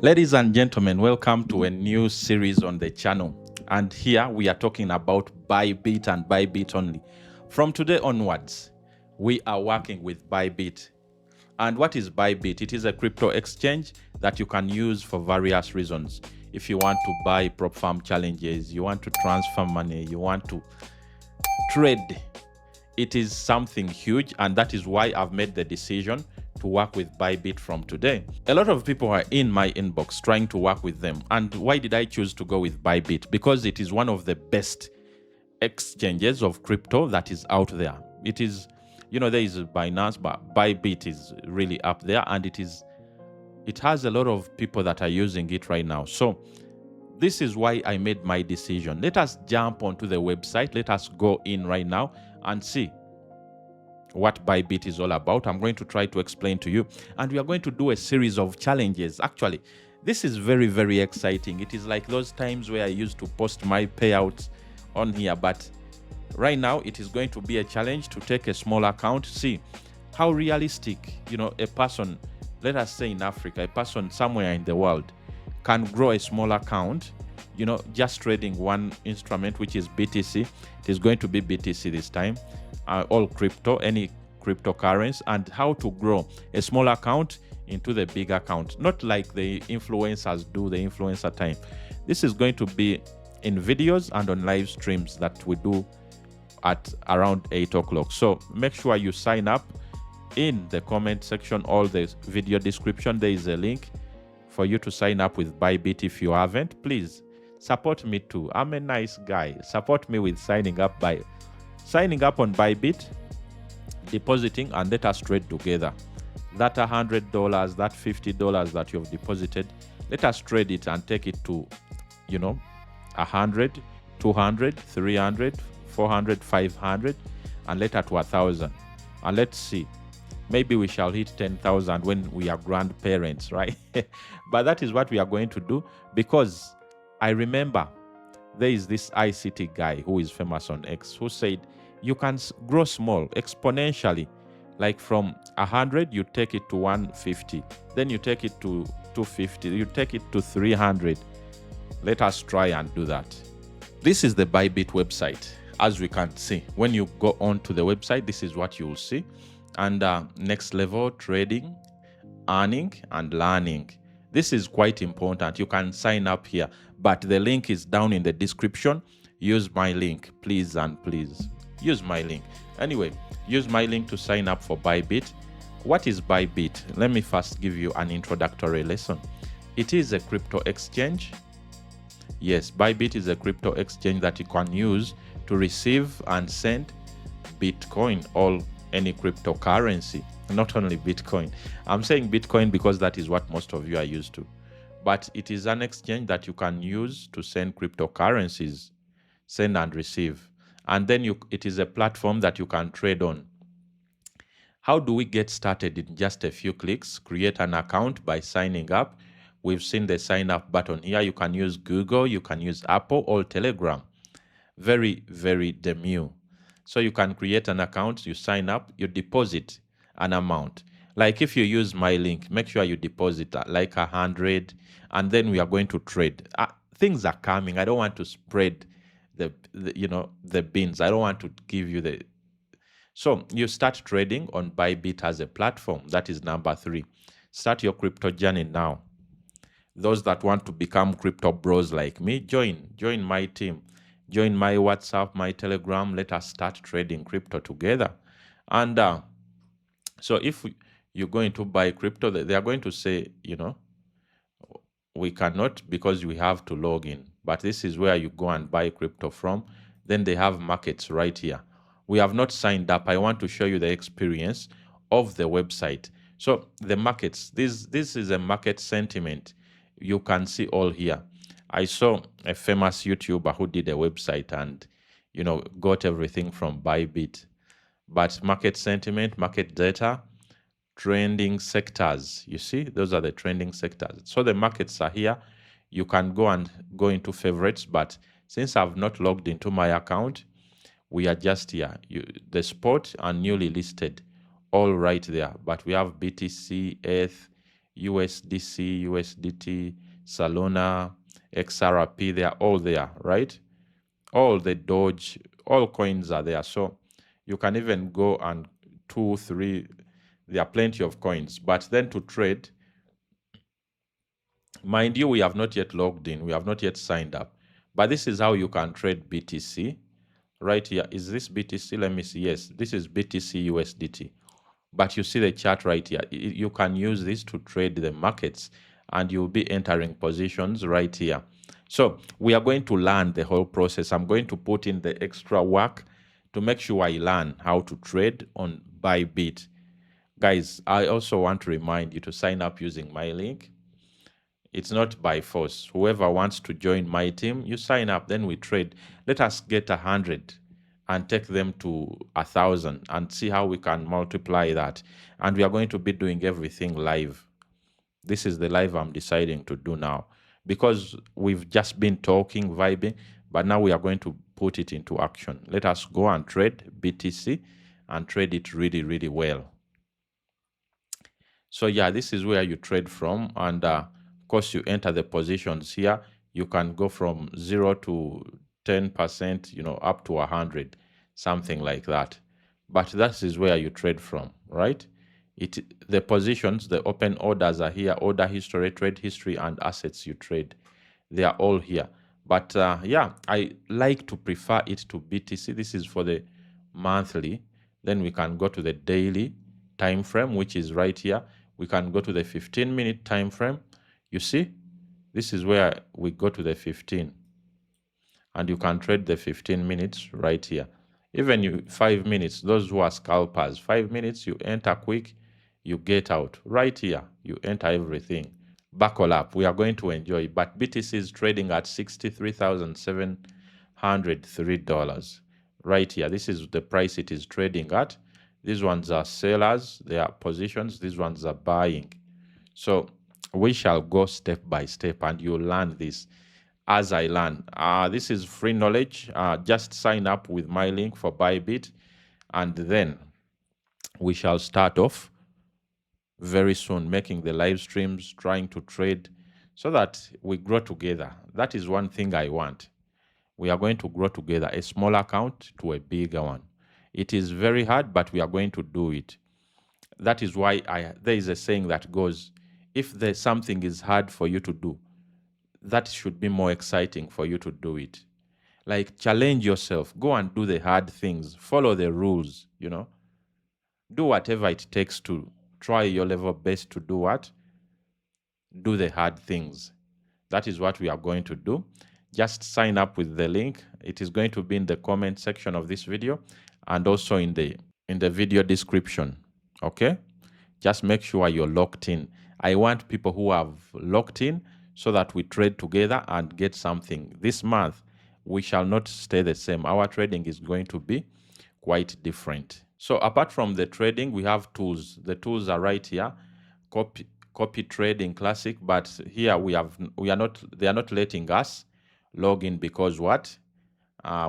Ladies and gentlemen, welcome to a new series on the channel. And here we are talking about Bybit and Bybit only. From today onwards, we are working with Bybit. And what is Bybit? It is a crypto exchange that you can use for various reasons. If you want to buy prop farm challenges, you want to transfer money, you want to trade, it is something huge, and that is why I've made the decision to work with Bybit from today. A lot of people are in my inbox trying to work with them. And why did I choose to go with Bybit? Because it is one of the best exchanges of crypto that is out there. It is, there is Binance, but Bybit is really up there, and it has a lot of people that are using it right now. So this is why I made my decision. Let us jump onto the website. Let us go in right now and see what Bybit is all about. I'm going to try to explain to you, and we are going to do a series of challenges. Actually, this is very, very exciting. It is like those times where I used to post my payouts on here, but right now it is going to be a challenge to take a small account, see how realistic, a person, let us say in Africa, a person somewhere in the world can grow a small account, just trading one instrument, which is BTC. It is going to be BTC this time, all crypto, any cryptocurrency, and how to grow a small account into the big account, not like the influencers do the influencer time. This is going to be in videos and on live streams that we do at around 8 o'clock. So make sure you sign up. In the comment section, all the video description, there is a link for you to sign up with Bybit. If you haven't, please support me too. I'm a nice guy. Support me with signing up on Bybit, depositing, and let us trade together. That $100, that $50 that you've deposited, let us trade it and take it to 100, 200, 300, 400, 500, and later to 1,000. And let's see, maybe we shall hit 10,000 when we are grandparents, right? But that is what we are going to do, because I remember there is this ICT guy who is famous on X who said you can grow small exponentially, like from 100 you take it to 150, then you take it to 250, you take it to 300. Let us try and do that. This is the Bybit website. As we can see, when you go on to the website, this is what you will see. And next level, trading, earning, and learning. This is quite important. You can sign up here, but the link is down in the description. Use my link, please and please. Use my link. Anyway, use my link to sign up for Bybit. What is Bybit? Let me first give you an introductory lesson. It is a crypto exchange. Yes, Bybit is a crypto exchange that you can use to receive and send Bitcoin, or any cryptocurrency, not only Bitcoin. I'm saying Bitcoin because that is what most of you are used to. But it is an exchange that you can use to send cryptocurrencies, send and receive. And then it is a platform that you can trade on. How do we get started? In just a few clicks, create an account by signing up. We've seen the sign up button here. You can use Google, you can use Apple, or Telegram. Very, very demure. So you can create an account, you sign up, you deposit an amount. Like if you use my link, make sure you deposit like 100, and then we are going to trade. Things are coming. I don't want to spread the beans. I don't want to give you the. So you start trading on Bybit as a platform. That is number 3. Start your crypto journey now. Those that want to become crypto bros like me, join my team. Join my WhatsApp, my Telegram. Let us start trading crypto together. And so if you're going to buy crypto, they are going to say, we cannot because we have to log in. But this is where you go and buy crypto from. Then they have markets right here. We have not signed up. I want to show you the experience of the website. So the markets, this is a market sentiment. You can see all here. I saw a famous YouTuber who did a website and, got everything from Bybit. But market sentiment, market data, trending sectors, you see, those are the trending sectors. So the markets are here. You can go into favorites, but since I've not logged into my account, we are just here. The spot and newly listed, all right there. But we have BTC, ETH, USDC, USDT, Solana, XRP, they are all there, right? All the Doge, all coins are there. So you can even go and 2, 3, there are plenty of coins. But then to trade, mind you, we have not yet logged in. We have not yet signed up. But this is how you can trade BTC. Right here. Is this BTC? Let me see. Yes, this is BTC USDT. But you see the chart right here. You can use this to trade the markets and you'll be entering positions right here. So we are going to learn the whole process. I'm going to put in the extra work to make sure I learn how to trade on Bybit. Guys, I also want to remind you to sign up using my link. It's not by force. Whoever wants to join my team, you sign up, then we trade. Let us get 100 and take them to 1,000 and see how we can multiply that. And we are going to be doing everything live. This is the live I'm deciding to do now because we've just been talking, vibing, but now we are going to put it into action. Let us go and trade BTC and trade it really, really well. So yeah, this is where you trade from. And of course, you enter the positions here. You can go from 0 to 10%, you know, up to 100, something like that. But that is where you trade from, right? The positions, the open orders are here, order history, trade history, and assets you trade. They are all here. But yeah, I like to prefer it to BTC. This is for the monthly. Then we can go to the daily time frame, which is right here. We can go to the 15-minute time frame. You see, this is where we go to the 15. And you can trade the 15 minutes right here. Even you 5 minutes, those who are scalpers, 5 minutes, you enter quick, you get out. Right here, you enter everything. Buckle up, we are going to enjoy. But BTC is trading at $63,703. Right here, this is the price it is trading at. These ones are sellers, they are positions, these ones are buying. So we shall go step by step and you'll learn this as I learn. This is free knowledge. Just sign up with my link for Bybit and then we shall start off very soon, making the live streams, trying to trade so that we grow together. That is one thing I want. We are going to grow together, a small account to a bigger one. It is very hard, but we are going to do it. That is why there is a saying that goes, if there's something is hard for you to do, that should be more exciting for you to do it. Like, challenge yourself, go and do the hard things, follow the rules, you know. Do whatever it takes to try your level best to do what? Do the hard things. That is what we are going to do. Just sign up with the link. It is going to be in the comment section of this video and also in the video description. Okay? Just make sure you're locked in. I want people who have locked in so that we trade together and get something. This month, we shall not stay the same. Our trading is going to be quite different. So apart from the trading, we have tools. The tools are right here. Copy trading classic, but here they are not letting us log in because what?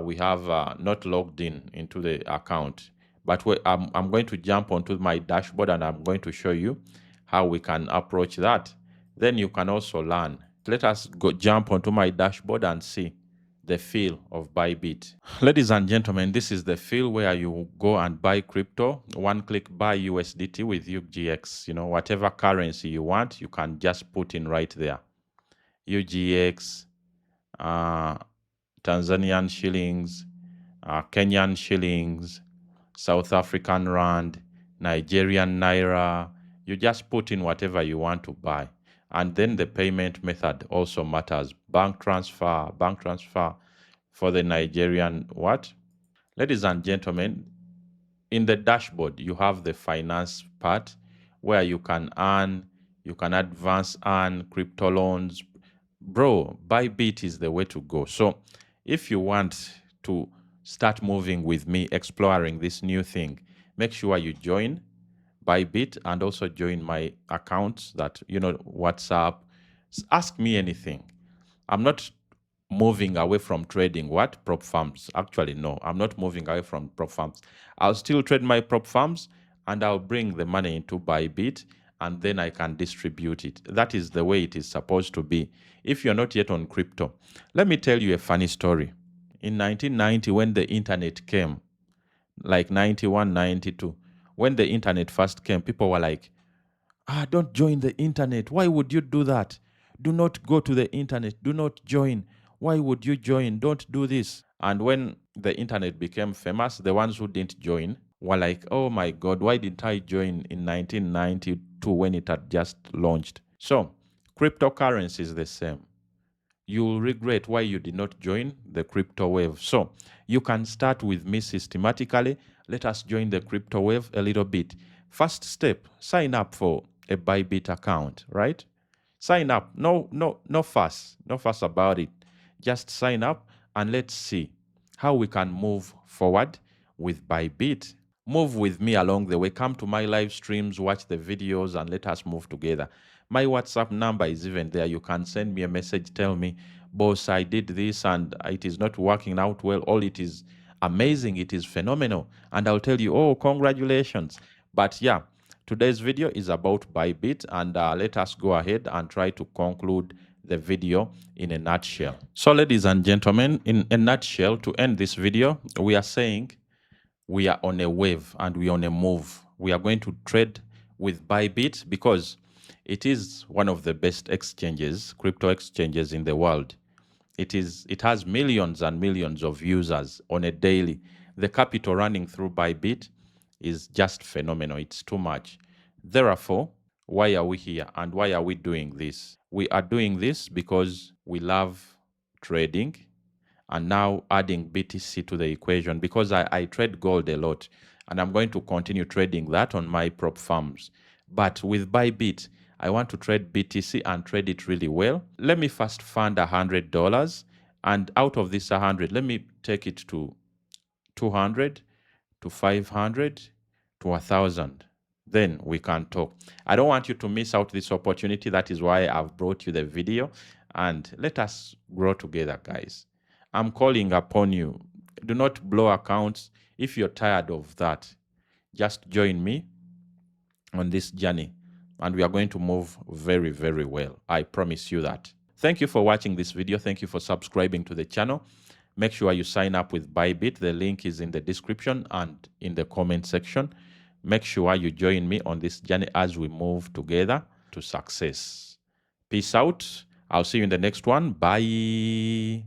We have not logged into the account. But I'm going to jump onto my dashboard and I'm going to show you how we can approach that. Then you can also learn. Let us jump onto my dashboard and see the feel of Bybit. Ladies and gentlemen, this is the feel where you go and buy crypto. One click buy USDT with UGX. You know, whatever currency you want, you can just put in right there. UGX, Tanzanian shillings, Kenyan shillings, South African rand, Nigerian naira. You just put in whatever you want to buy. And then the payment method also matters. Bank transfer for the Nigerian what? Ladies and gentlemen, in the dashboard, you have the finance part where you can advance earn crypto loans. Bro, Bybit is the way to go. So if you want to start moving with me, exploring this new thing, make sure you join Bybit and also join my accounts that, you know, WhatsApp. Ask me anything. I'm not moving away from trading what? Prop farms. Actually, no, I'm not moving away from prop farms. I'll still trade my prop farms and I'll bring the money into Bybit and then I can distribute it. That is the way it is supposed to be. If you're not yet on crypto, let me tell you a funny story. In 1990, when the internet came, like 91, 92, when the internet first came, people were like, don't join the internet. Why would you do that? Do not go to the internet. Do not join. Why would you join? Don't do this. And when the internet became famous, the ones who didn't join were like, oh my God, why didn't I join in 1992 when it had just launched? So, cryptocurrency is the same. You'll regret why you did not join the crypto wave. So, you can start with me systematically. Let us join the crypto wave a little bit. First step, sign up for a Bybit account, right? Sign up. No fuss. No fuss about it. Just sign up and let's see how we can move forward with Bybit. Move with me along the way. Come to my live streams, watch the videos, and let us move together. My WhatsApp number is even there. You can send me a message, tell me, boss, I did this and it is not working out well. All it is amazing, it is phenomenal. And I'll tell you, oh, congratulations. But yeah, today's video is about Bybit, and let us go ahead and try to conclude the video in a nutshell. So ladies and gentlemen, in a nutshell, to end this video, we are saying we are on a wave and we are on a move. We are going to trade with Bybit because it is one of the best exchanges, crypto exchanges in the world. It has millions and millions of users on a daily. The capital running through Bybit is just phenomenal. It's too much. Therefore, why are we here and why are we doing this? We are doing this because we love trading, and now adding BTC to the equation because I trade gold a lot and I'm going to continue trading that on my prop farms. But with Bybit, I want to trade BTC and trade it really well. Let me first fund $100, and out of this 100, let me take it to 200, to 500, to 1,000. Then we can talk. I don't want you to miss out this opportunity. That is why I've brought you the video, and let us grow together, guys. I'm calling upon you. Do not blow accounts. If you're tired of that, just join me on this journey and we are going to move very, very well. I promise you that. Thank you for watching this video. Thank you for subscribing to the channel. Make sure you sign up with Bybit. The link is in the description and in the comment section. Make sure you join me on this journey as we move together to success. Peace out. I'll see you in the next one. Bye.